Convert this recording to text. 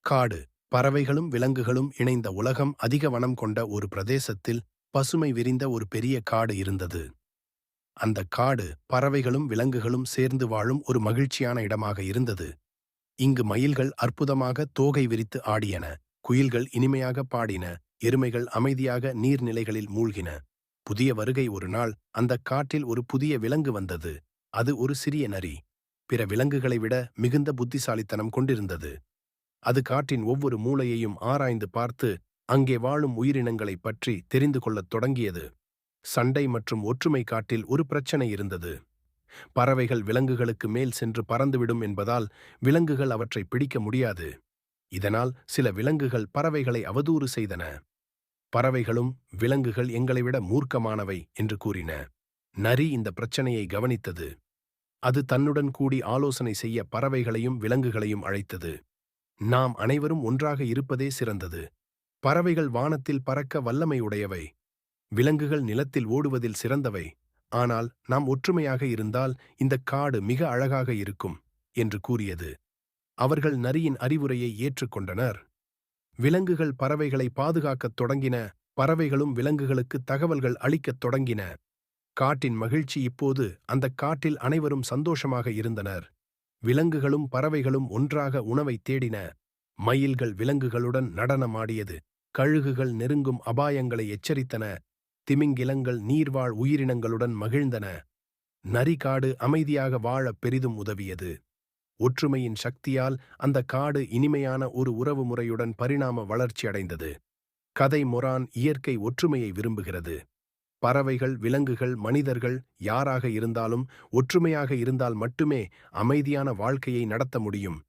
காடு. பறவைகளும் விலங்குகளும் இணைந்த உலகம் அதிக வனம் கொண்ட ஒரு பிரதேசத்தில் பசுமை விரிந்த ஒரு பெரிய காடு இருந்தது. அந்த காடு பறவைகளும் விலங்குகளும் சேர்ந்து வாழும் ஒரு மகிழ்ச்சியான இடமாக இருந்தது. இங்கு மயில்கள் அற்புதமாக தோகை விரித்து ஆடியன, குயில்கள் இனிமையாக பாடின, எருமைகள் அமைதியாக நீர்நிலைகளில் மூழ்கின. புதிய வருகை ஒரு நாள் அந்த காட்டில் ஒரு புதிய விலங்கு வந்தது. அது ஒரு சிறிய நரி. பிற விலங்குகளை விட மிகுந்த புத்திசாலித்தனம் கொண்டிருந்தது. அது காட்டின் ஒவ்வொரு மூலையையும் ஆராய்ந்து பார்த்து அங்கே வாழும் உயிரினங்களைப் பற்றி தெரிந்து கொள்ளத் தொடங்கியது. சண்டை மற்றும் ஒற்றுமை. காட்டில் ஒரு பிரச்சனை இருந்தது. பறவைகள் விலங்குகளுக்கு மேல் சென்று பறந்துவிடும் என்பதால் விலங்குகள் அவற்றை பிடிக்க முடியாது. இதனால் சில விலங்குகள் பறவைகளை அவதூறு செய்தன. பறவைகளும் விலங்குகள் எங்களை விட மூர்க்கமானவை என்று கூறின. நரி இந்த பிரச்சனையை கவனித்தது. அது தன்னுடன் கூடி ஆலோசனை செய்ய பறவைகளையும் விலங்குகளையும் அழைத்தது. நாம் அனைவரும் ஒன்றாக இருப்பதே சிறந்தது. பறவைகள் வானத்தில் பறக்க வல்லமை உடையவை. விலங்குகள் நிலத்தில் ஓடுவதில் சிறந்தவை. ஆனால் நாம் ஒற்றுமையாக இருந்தால் இந்த காடு மிக அழகாக இருக்கும் என்று கூறியது. அவர்கள் நரியின் அறிவுரையை ஏற்றுக்கொண்டனர். விலங்குகள் பறவைகளை பாதுகாக்கத் தொடங்கின. பறவைகளும் விலங்குகளுக்கு தகவல்கள் அளிக்கத் தொடங்கின. காட்டின் மகிழ்ச்சி இப்போது அந்த காட்டில் அனைவரும் சந்தோஷமாக இருந்தனர். விலங்குகளும் பறவைகளும் ஒன்றாக உணவை தேடின. மயில்கள் விலங்குகளுடன் நடனமாடியது. கழுகுகள் நெருங்கும் அபாயங்களை எச்சரித்தன. திமிங்கிலங்கள் நீர்வாழ் உயிரினங்களுடன் மகிழ்ந்தன. நரிகாடு அமைதியாக வாழ பெரிதும் உதவியது. ஒற்றுமையின் சக்தியால் அந்த காடு இனிமையான ஒரு உறவு முறையுடன் பரிணாம வளர்ச்சி அடைந்தது. கதை மொரான் இயற்கை ஒற்றுமையை விரும்புகிறது. பறவைகள், விலங்குகள், மனிதர்கள் யாராக இருந்தாலும் ஒற்றுமையாக இருந்தால் மட்டுமே அமைதியான வாழ்க்கையை நடத்த முடியும்.